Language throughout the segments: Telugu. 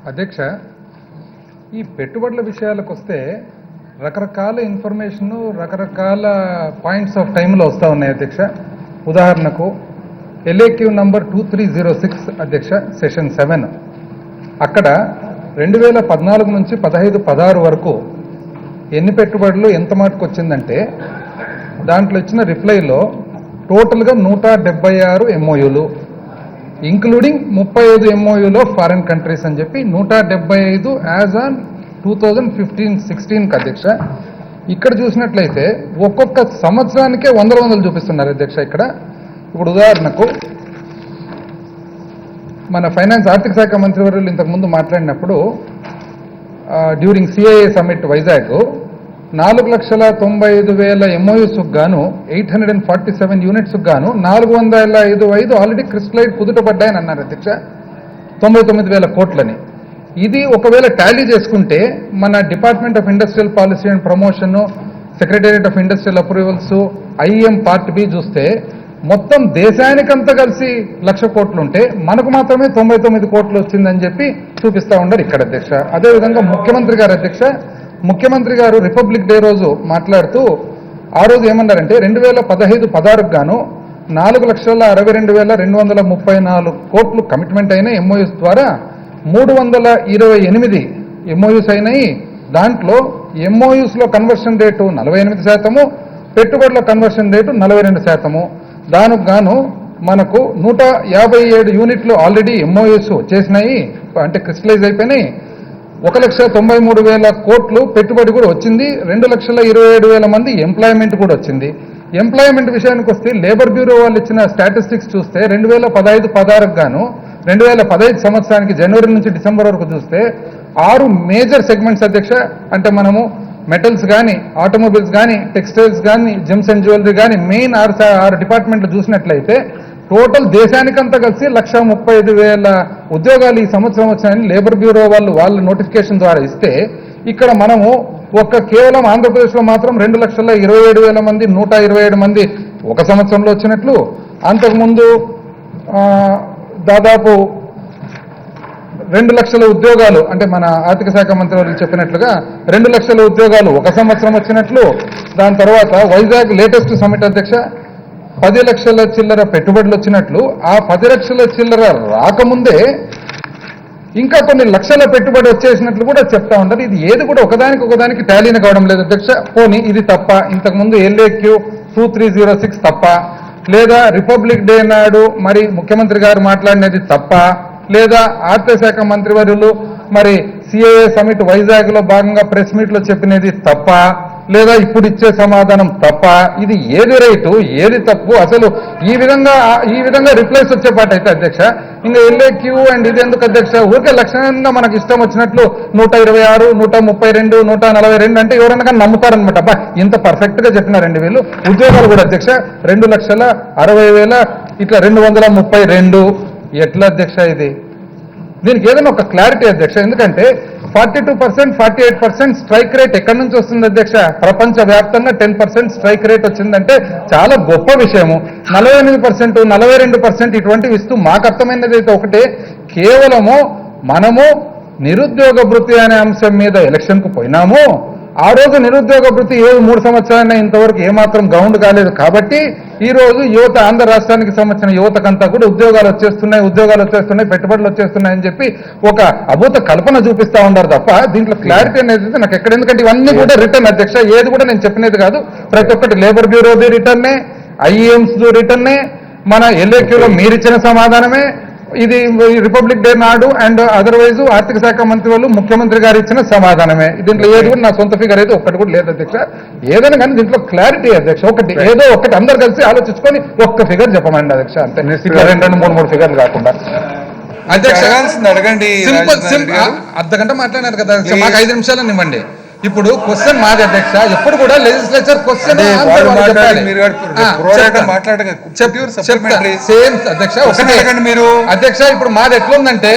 అధ్యక్ష, ఈ పెట్టుబడుల విషయాలకు వస్తే రకరకాల ఇన్ఫర్మేషన్ రకరకాల పాయింట్స్ ఆఫ్ టైంలో వస్తూ ఉన్నాయి అధ్యక్ష. ఉదాహరణకు ఎల్ఏక్యూ నంబర్ 2306 అధ్యక్ష, సెషన్ 7 అక్కడ 2014 నుంచి 15-16 వరకు ఎన్ని పెట్టుబడులు ఎంత మాటకు వచ్చిందంటే దాంట్లో ఇచ్చిన రిప్లైలో టోటల్గా 176 ఎంఓయూలు ఇంక్లూడింగ్ 35 ఎంఓయూలో ఫారిన్ కంట్రీస్ అని చెప్పి 175 యాజ్ ఆన్ 2015-16 అధ్యక్ష. ఇక్కడ చూసినట్లయితే ఒక్కొక్క సంవత్సరానికే వందలు చూపిస్తున్నారు అధ్యక్ష. ఇక్కడ ఇప్పుడు ఉదాహరణకు మన ఫైనాన్స్ ఆర్థిక శాఖ మంత్రివర్యులు ఇంతకుముందు మాట్లాడినప్పుడు during CIA summit Vizag 4,95,000 MoUs గాను 847 యూనిట్స్ గాను 455 ఆల్రెడీ క్రిస్టలైజ్ కుదుటపడ్డాయని అన్నారు అధ్యక్ష. 99,000 కోట్లని. ఇది ఒకవేళ టాలీ చేసుకుంటే మన department of industrial policy and promotion, secretariat of industrial approvals, IM part B చూస్తే మొత్తం దేశానికంతా కలిసి 1,00,000 కోట్లు ఉంటే మనకు మాత్రమే 99 కోట్లు వచ్చిందని చెప్పి చూపిస్తా ఉన్నారు ఇక్కడ అధ్యక్ష. అదేవిధంగా ముఖ్యమంత్రి గారు రిపబ్లిక్ డే రోజు మాట్లాడుతూ ఆ రోజు ఏమన్నారంటే 2015-16 గాను 4,62,234 కోట్లు కమిట్మెంట్ అయిన ఎంఓయూస్ ద్వారా 328 ఎంఓయూస్ అయినాయి. దాంట్లో ఎంఓయూస్ లో కన్వర్షన్ రేటు 48%, పెట్టుబడుల కన్వర్షన్ రేటు 42%. దానికి గాను మనకు 157 యూనిట్లు ఆల్రెడీ ఎంఓయూస్ చేసినాయి, అంటే క్రిస్టలైజ్ అయిపోయినాయి. 1,93,000 కోట్లు పెట్టుబడి కూడా వచ్చింది. 2,27,000 మంది ఎంప్లాయ్మెంట్ కూడా వచ్చింది. ఎంప్లాయ్మెంట్ విషయానికి వస్తే లేబర్ బ్యూరో వాళ్ళు ఇచ్చిన స్టాటిస్టిక్స్ చూస్తే 2015-16 గాను 2015 సంవత్సరానికి జనవరి నుంచి డిసెంబర్ వరకు చూస్తే 6 మేజర్ సెగ్మెంట్స్ అధ్యక్ష. అంటే మనము మెటల్స్ కానీ, ఆటోమొబైల్స్ కానీ, టెక్స్టైల్స్ కానీ, జెమ్స్ అండ్ జ్యువెలరీ కానీ మెయిన్ 6 డిపార్ట్మెంట్లు చూసినట్లయితే టోటల్ దేశానికంతా కలిసి 1,35,000 ఉద్యోగాలు ఈ సంవత్సరం వచ్చాయని లేబర్ బ్యూరో వాళ్ళ నోటిఫికేషన్ ద్వారా ఇస్తే ఇక్కడ మనము కేవలం ఆంధ్రప్రదేశ్లో మాత్రం 2,27,000 మంది 127 మంది ఒక సంవత్సరంలో వచ్చినట్లు, అంతకుముందు దాదాపు 2 లక్షల ఉద్యోగాలు, అంటే మన ఆర్థిక శాఖ మంత్రి వాళ్ళు చెప్పినట్లుగా 2 లక్షల ఉద్యోగాలు ఒక సంవత్సరం వచ్చినట్లు. దాని తర్వాత వైజాగ్ లేటెస్ట్ సమిట్ అధ్యక్ష 10 లక్షల చిల్లర పెట్టుబడులు వచ్చినట్లు. ఆ 10 లక్షల చిల్లర రాకముందే ఇంకా కొన్ని లక్షల పెట్టుబడి వచ్చేసినట్లు కూడా చెప్తా ఉంటారు. ఇది ఏది కూడా ఒకదానికి టాలీని కావడం లేదు అధ్యక్ష. పోనీ ఇది తప్ప, ఇంతకుముందు ఎల్ఏక్యూ 2306 తప్ప, లేదా రిపబ్లిక్ డే నాడు మరి ముఖ్యమంత్రి గారు మాట్లాడినది తప్ప, లేదా ఆర్థిక శాఖ మంత్రివర్యులు మరి సిఐఏ సమిట్ వైజాగ్ లో భాగంగా ప్రెస్ మీట్ లో చెప్పినది తప్ప, లేదా ఇప్పుడు ఇచ్చే సమాధానం తప్ప, ఇది ఏది రైటు ఏది తప్పు? అసలు ఈ విధంగా రిప్లైస్ వచ్చే పాట అయితే అధ్యక్ష ఇంకా ఎల్ఏక్యూ అండ్ ఇది ఎందుకు అధ్యక్ష? ఊరికే లక్షణంగా మనకు ఇష్టం వచ్చినట్లు 126, 132, 142 అంటే ఎవరైనా కానీ నమ్ముతారనమాట. అబ్బా ఇంత పర్ఫెక్ట్ గా చెప్పినారండి వీళ్ళు. ఉద్యోగాలు కూడా అధ్యక్ష 2,60,000 ఇట్లా 232 ఎట్లా అధ్యక్ష ఇది? దీనికి ఏదైనా ఒక క్లారిటీ అధ్యక్ష. ఎందుకంటే 42%, 48% స్ట్రైక్ రేట్ ఎక్కడి నుంచి వస్తుంది అధ్యక్ష? ప్రపంచ వ్యాప్తంగా 10% స్ట్రైక్ రేట్ వచ్చిందంటే చాలా గొప్ప విషయము. 48%, 42% ఇటువంటివి ఇస్తూ మాకు అర్థమైనది అయితే ఒకటే, కేవలము మనము నిరుద్యోగ భృతి అనే అంశం మీద ఎలక్షన్కు పోయినాము. ఆ రోజు నిరుద్యోగ భృతి 3 సంవత్సరాలైనా ఇంతవరకు ఏమాత్రం గ్రౌండ్ కాలేదు. కాబట్టి ఈ రోజు యువత, ఆంధ్ర రాష్ట్రానికి సంబంధించిన యువతకంతా కూడా ఉద్యోగాలు వచ్చేస్తున్నాయి, పెట్టుబడులు వచ్చేస్తున్నాయని చెప్పి ఒక అభూత కల్పన చూపిస్తా ఉన్నారు తప్ప దీంట్లో క్లారిటీ అనేది నాకు ఎక్కడ. ఎందుకంటే ఇవన్నీ కూడా రిటర్న్ అధ్యక్ష. ఏది కూడా నేను చెప్పినది కాదు. ప్రతి ఒక్కటి లేబర్ బ్యూరోది రిటర్నే, ఐఎమ్స్ రిటర్నే, మన ఎల్ఏక్యూలో మీరిచ్చిన సమాధానమే, ఇది రిపబ్లిక్ డే నాడు అండ్ అదర్వైజ్ ఆర్థిక శాఖ మంత్రి వాళ్ళు ముఖ్యమంత్రి గారు ఇచ్చిన సమాధానమే. దీంట్లో ఏది కూడా నా సొంత ఫిగర్ అయితే ఒక్కటి కూడా లేదు అధ్యక్ష. ఏదైనా కానీ దీంట్లో క్లారిటీ అధ్యక్ష. ఏదో ఒకటి అందరు కలిసి ఆలోచించుకొని ఒక్క ఫిగర్ చెప్పమండి అధ్యక్ష. అంతే, 2, 3 ఫిగర్లు కాకుండా. అధ్యక్ష అడగండి. అర్ధగంట మాట్లాడారు కదా, మాకు 5 నిమిషాలను ఇవ్వండి. ఇప్పుడు క్వశ్చన్ మాది అధ్యక్ష. ఎప్పుడు కూడా లెజిస్లేచర్ క్వశ్చన్ సేమ్ అధ్యక్ష. మీరు అధ్యక్ష ఇప్పుడు మాది ఎట్లుందంటే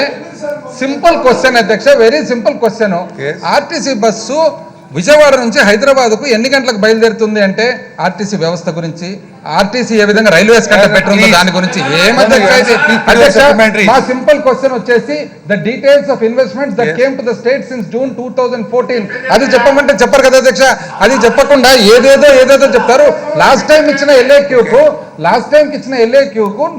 సింపుల్ క్వశ్చన్ అధ్యక్ష, very simple question. RTC bus Vijayawada నుంచి హైదరాబాద్కు ఎన్ని గంటలకు బయలుదేరుతుంది అంటే ఆర్టీసీ వ్యవస్థ గురించి, ఆర్టీసీ ఏ విధంగా రైల్వేస్ కంటే పెట్టిందో దాని గురించి మా సింపుల్ క్వశ్చన్ వచ్చేసి the details of investments that came to the state since June 2014 అది చెప్పమంటే చెప్పరు కదా అధ్యక్ష. అది చెప్పకుండా ఏదేదో చెప్తారు. లాస్ట్ టైం ఇచ్చిన LAQకు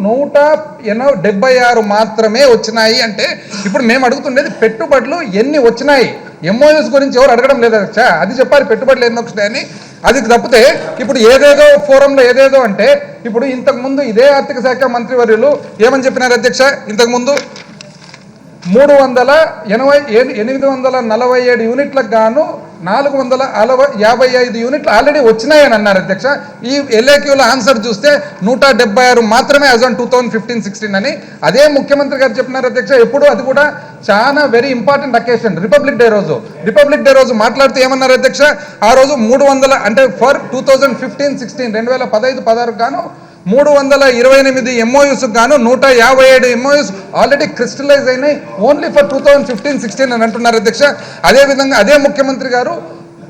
176 మాత్రమే వచ్చినాయి అంటే ఇప్పుడు మేము అడుగుతుండేది పెట్టుబడులు ఎన్ని వచ్చినాయి. MOUs గురించి ఎవరు అడగడం లేదు అధ్యక్ష. అది చెప్పాలి పెట్టుబడులు ఎన్ని వచ్చినాయని. అది తప్పితే ఇప్పుడు ఏదేదో ఫోరంలో ఏదేదో అంటే ఇప్పుడు ఇంతకుముందు ఇదే ఆర్థిక శాఖ మంత్రివర్యులు ఏమని చెప్పినారు అధ్యక్ష, ఇంతకుముందు 847 యూనిట్లకు గాను 455 యూనిట్లు ఆల్రెడీ వచ్చినాయని అన్నారు అధ్యక్ష. ఈ LAQలో ఆన్సర్ చూస్తే 176 మాత్రమే యాజ్ ఆన్ 2015-16 అని అదే ముఖ్యమంత్రి గారు చెప్పినారు అధ్యక్ష. ఎప్పుడు అది కూడా చాలా very important occasion republic day రోజు మాట్లాడుతూ ఏమన్నారు అధ్యక్ష, ఆ రోజు 300 అంటే ఫర్ 2015-16 2015-16 గాను 328 MOUs గాను 157 MOUs ఆల్రెడీ క్రిస్టలైజ్ అయినాయి ఓన్లీ ఫర్ 2015-16 అని అంటున్నారు అధ్యక్ష. అదేవిధంగా అదే ముఖ్యమంత్రి గారు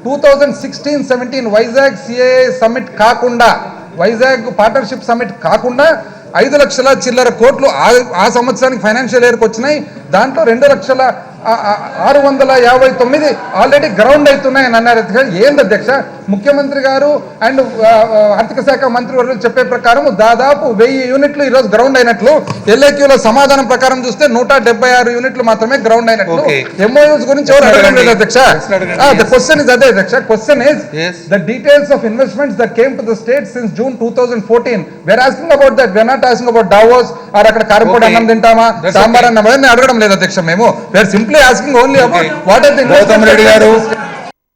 2016-17 వైజాగ్ CAA సమ్మిట్ కాకుండా, వైజాగ్ పార్ట్నర్షిప్ సమ్మిట్ కాకుండా 5 లక్షల చిల్లర కోట్లు ఆ సంవత్సరానికి ఫైనాన్షియల్ ఇయర్కి వచ్చినాయి. దాంట్లో 2,06,59 ఆల్రెడీ గ్రౌండ్ అవుతున్నాయని అన్నారు అధ్యక్ష. ఏంది అధ్యక్ష ముఖ్యమంత్రి గారు అండ్ ఆర్థిక శాఖ మంత్రి వర్యులు చెప్పే ప్రకారం దాదాపు 1000 యూనిట్లు ఈరోజు గ్రౌండ్ అయినట్లు, LAQలో సమాధానం ప్రకారం చూస్తే 176 యూనిట్లు మాత్రమే గ్రౌండ్ అయినట్లు. MOUs గురించి ఎవరు అడగడం లేదు అధ్యక్ష. ద క్వశ్చన్ ఇస్ అదే అధ్యక్ష. Question is the details of investments that came to the state since June 2014. We're asking about that, we're not asking about Davos or అక్కడ కారపూడి అన్నం తింటామా సాంబార్ అన్నం అడగడం లేదు అధ్యక్ష. మేము we're simply asking only about what are the Gautam Reddy గారు